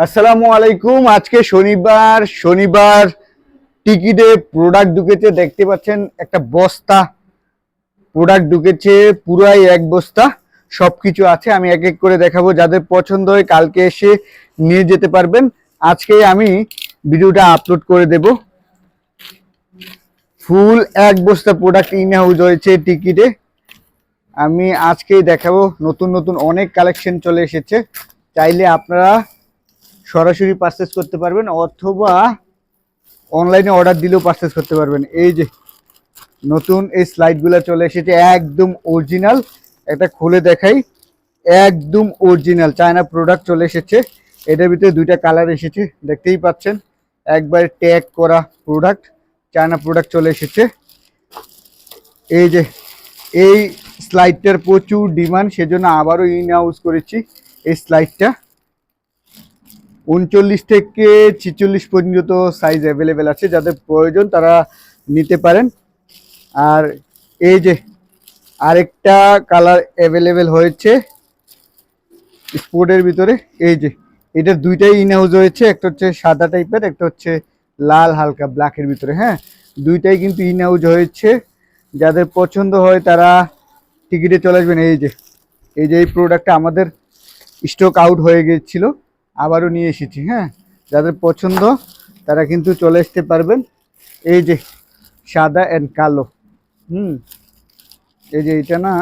আসসালামু আলাইকুম। আজকে শনিবার টিকিটে প্রোডাক্ট ঢুকেছে, দেখতে পাচ্ছেন একটা বস্তা প্রোডাক্ট ঢুকেছে, পুরাই এক বস্তা সবকিছু আছে। আমি এক এক করে দেখাবো, যাদের পছন্দ হয় কালকে এসে নিয়ে যেতে পারবেন। আজকে আমি ভিডিওটা আপলোড করে দেব। ফুল এক বস্তা প্রোডাক্ট ইন হাউস হয়েছে টিকিটে। আমি আজকেই দেখাবো, নতুন নতুন অনেক কালেকশন চলে এসেছে। চাইলে আপনারা সরাসরি পারচেস করতে পারবেন অথবা অনলাইনে অর্ডার দিলেও পারচেস করতে পারবেন। এই যে নতুন এই স্লাইডগুলো চলে এসেছে, একদম অরিজিনাল। একটা খুলে দেখাই, একদম অরিজিনাল চায়না প্রোডাক্ট চলে এসেছে। এটার ভিতরে দুইটা কালার এসেছে, দেখতেই পাচ্ছেন। একবার ট্যাগ করা প্রোডাক্ট, চায়না প্রোডাক্ট চলে এসেছে। এই যে এই স্লাইডটার প্রচুর ডিমান্ড, সেজন্য আবারও ইন হাউস করেছি এই স্লাইডটা। 39 থেকে 46 পর্যন্ত সাইজ অ্যাভেলেবেল আছে, যাদের প্রয়োজন তারা নিতে পারেন। আর এই যে আরেকটা কালার অ্যাভেলেবেল হয়েছে স্পোর্টের ভিতরে। এই যে এটার দুইটাই ইন হাউস হয়েছে, একটা হচ্ছে সাদা টাইপের, একটা হচ্ছে লাল হালকা ব্ল্যাকের ভিতরে। হ্যাঁ, দুইটাই কিন্তু ইন হাউস হয়েছে। যাদের পছন্দ হয় তারা টিকিটে চলে আসবেন। এই যে এই প্রোডাক্টটা আমাদের স্টক আউট হয়ে গিয়েছিল, আবারও নিয়ে এসেছি। হ্যাঁ, যাদের পছন্দ তারা কিন্তু চলে আসতে পারবেন। এই যে সাদা অ্যান্ড কালো। এই যে এটা না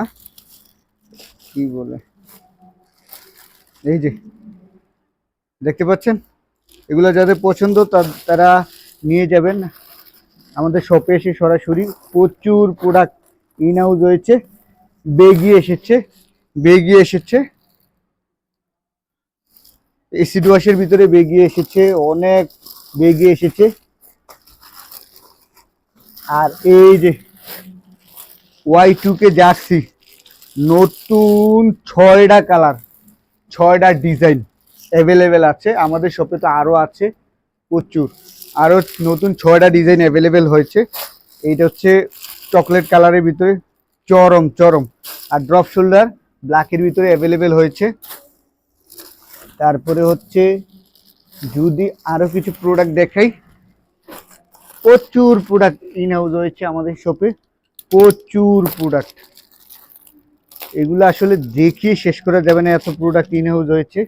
কি বলে, এই যে দেখতে পাচ্ছেন, এগুলো যাদের পছন্দ তারা নিয়ে যাবেন আমাদের শপে এসে সরাসরি। প্রচুর প্রোডাক্ট ইন হাউস হয়েছে। বেগি এসেছে এসিড ওয়াশের ভিতরে, বেগি এসেছে, অনেক বেগি এসেছে। আর এই যে Y2K জার্সি, নতুন 6টা কালার, 6টা ডিজাইন অ্যাভেলেবেল আছে আমাদের শপে। তো আরও আছে প্রচুর, আরও নতুন 6টা ডিজাইন অ্যাভেলেবেল হয়েছে। এইটা হচ্ছে চকলেট কালারের ভিতরে, চরম। আর ড্রপ শোল্ডার ব্ল্যাকের ভিতরে অ্যাভেলেবেল হয়েছে। তারপরে হচ্ছে যদি আরও কিছু প্রোডাক্ট দেখাই, প্রচুর প্রোডাক্ট ইন হাউস হয়েছে আমাদের শপে, প্রচুর প্রোডাক্ট। এগুলো আসলে দেখিয়ে শেষ করা যাবে না, এত প্রোডাক্ট ইন হাউস হয়েছে।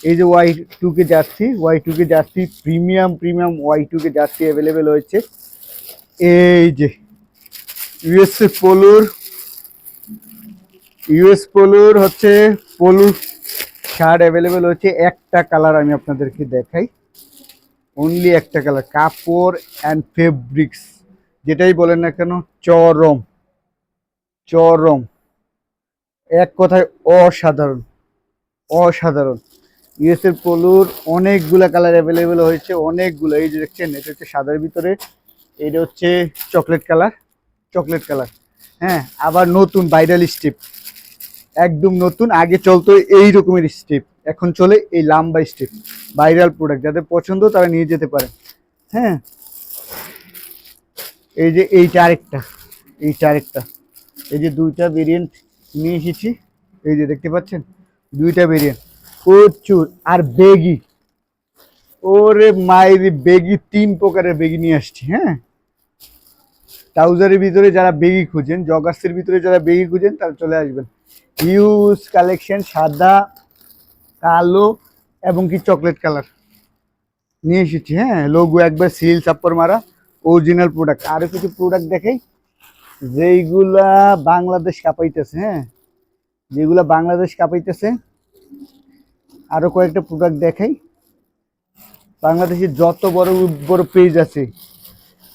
এই যে Y2K jersey premium Y2K jersey available হয়েছে। এই যে ইউএস পোলোর হচ্ছে পোলো শার্ট অ্যাভেলেবেল হচ্ছে। একটা কালার আমি আপনাদেরকে দেখাই, অনলি একটা কালার। কাপড় অ্যান্ড ফেব্রিক্স যেটাই বলেন না কেন, চরম, এক কথায় অসাধারণ। ইউএস এর পোলোর অনেকগুলা কালার অ্যাভেলেবেল হয়েছে, অনেকগুলো। এই যে দেখছেন, এটা হচ্ছে সাদার ভিতরে, এটা হচ্ছে চকলেট কালার। হ্যাঁ, আবার নতুন ভাইরাল স্টেপ, একদম নতুন। আগে চলতো এই রকমের স্টেপ, এখন চলে এই লম্বা স্টেপ। ভাইরাল প্রোডাক্ট, যাদের পছন্দ তারা নিয়ে যেতে পারে। হ্যাঁ, এই যে এইটা আরেকটা, এই যে দুইটা ভেরিয়েন্ট নিয়ে এসেছি। এই যে দেখতে পাচ্ছেন, দুইটা ভেরিয়েন্ট প্রচুর। আর বেগি, ওরে মাইরি বেগি, 3 প্রকারের বেগি নিয়ে আসছি। হ্যাঁ, ট্রাউজারের ভিতরে যারা বেগি খুঁজেন, জগার্সের ভিতরে যারা বেগি খুঁজেন তারা চলে আসবেন। হিউজ কালেকশন, সাদা, কালো এবং কি চকলেট কালার নিয়ে এসেছি। হ্যাঁ, লোগো একবার সিল চাপ্পর মারা, অরিজিনাল প্রোডাক্ট। আরো কিছু প্রোডাক্ট দেখাই যেইগুলা বাংলাদেশ কাঁপাইতেছে। হ্যাঁ, যেগুলা বাংলাদেশ কাঁপাইতেছে। আরো কয়েকটা প্রোডাক্ট দেখাই। বাংলাদেশের যত বড় বড় পেজ আছে,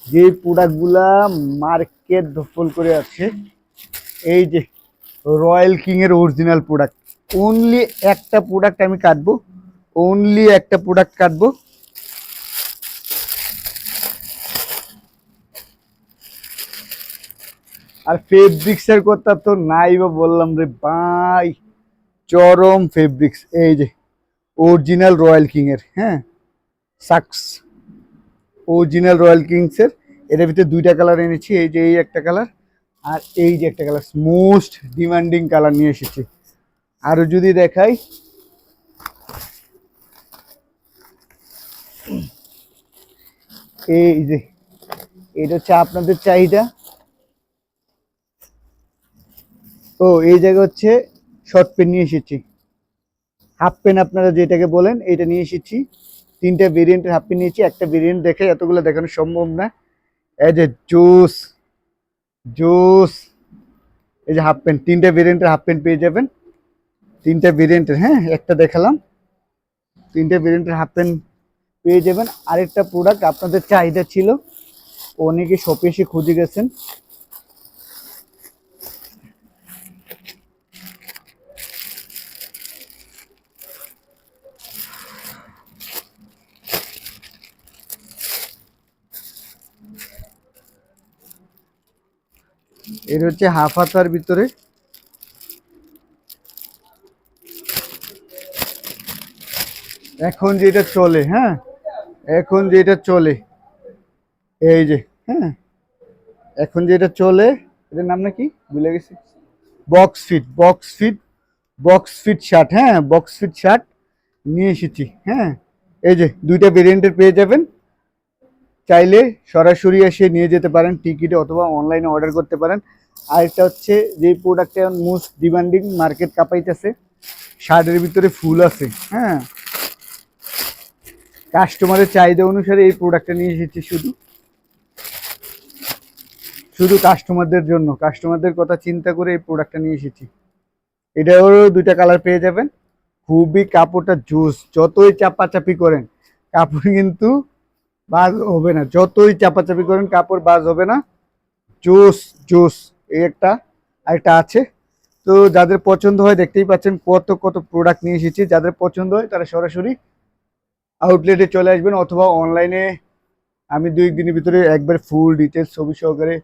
যে প্রোডাক্টগুলা মার্কেট দখল করে আছে, এই যে রয়্যাল কিং এর অরিজিনাল প্রোডাক্ট। অনলি একটা প্রোডাক্ট আমি কাটবো, আর ফেব্রিক্সের কথা তো নাই বা বললাম রে ভাই, চরম ফেব্রিক্স। এই যে অরিজিনাল রয়্যাল কিং এর, হ্যাঁ, সাকস অরিজিনাল রয়্যাল কিংস এর। এটার ভিতরে দুইটা কালার এনেছি, এই যে এই একটা কালার, আর এই যে একটা কালার, মোস্ট ডিমান্ডিং কালার নিয়ে এসেছি। আরো যদি দেখাই, এই যে এটা হচ্ছে আপনাদের চাহিদা। ও এই জায়গা হচ্ছে শর্ট পেন নিয়ে এসেছি, হাফ পেন আপনারা যেটাকে বলেন এটা নিয়ে এসেছি। তিনটা ভেরিয়েন্টের হাফ পেন নিয়েছি, একটা ভেরিয়েন্ট দেখে এতগুলো দেখানো সম্ভব না। এই যে জুস জুস, এই যে হাফ পেন, তিনটা ভেরিয়েন্টের হাফ পেন পেয়ে যাবেন। তিনটা ভেরিয়েন্টের, হ্যাঁ একটা দেখালাম, তিনটা ভেরিয়েন্টের হাফ পেন পেয়ে যাবেন। আরেকটা প্রোডাক্ট আপনাদের চাহিদা ছিল, অনেকে শপে এসে খুঁজে গেছেন, এর হচ্ছে হাফ হাতার ভিতরে। এখন যেটা চলে, হ্যাঁ এখন যেটা চলে, এই যে, হ্যাঁ এখন যেটা চলে, এটার নাম না কি ভুলে গেছি, box fit, box fit, box fit shirt, হ্যাঁ বক্স ফিট শার্ট নিয়ে এসেছি। হ্যাঁ এই যে দুইটা ভেরিয়েন্টের পেয়ে যাবেন, চাইলে সরাসরি এসে নিয়ে যেতে পারেন টিকিটে, অথবা অনলাইনে অর্ডার করতে পারেন। আরেকটা হচ্ছে যে প্রোডাক্টটা মোস্ট ডিমান্ডিং, মার্কেট কাঁপাইতেছে, শার্টের ভিতরে ফুল আছে, হ্যাঁ কাস্টমারের চাহিদা অনুসারে এই প্রোডাক্টটা নিয়ে এসেছি, শুধু শুধু কাস্টমারদের জন্য, কাস্টমারদের কথা চিন্তা করে এই প্রোডাক্টটা নিয়ে এসেছি। এটারও দুইটা কালার পেয়ে যাবেন। খুবই কাপড়টা জুস, যতই চাপাচাপি করেন কাপড় কিন্তু বাজ হবে না, যতই চাপাচাপি করেন কাপড় বাজ হবে না, জুস জুস। এই একটা আরেকটা আছে। তো যাদের পছন্দ হয়, দেখতেই পাচ্ছেন কত কত প্রোডাক্ট নিয়ে এসেছি, যাদের পছন্দ হয় তারা সরাসরি আউটলেটে চলে আসবেন, অথবা অনলাইনে আমি 2 দিনের ভিতরে একবার ফুল ডিটেলস ছবি সহকারে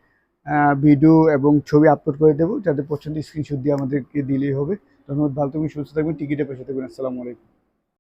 ভিডিও এবং ছবি আপলোড করে দেবো, যাদের পছন্দ স্ক্রিনশট দিয়ে আমাদেরকে দিলেই হবে। ধন্যবাদ, ভালো থাকবেন, সুস্থ থাকবেন, টিকিটে পয়সা থাকবেন। আসসালামু আলাইকুম।